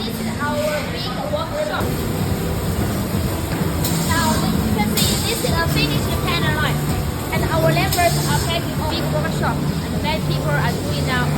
this is our big workshop. Now, you can see this is a finishing panel line, and our members are packing a big workshop, and many people are doing now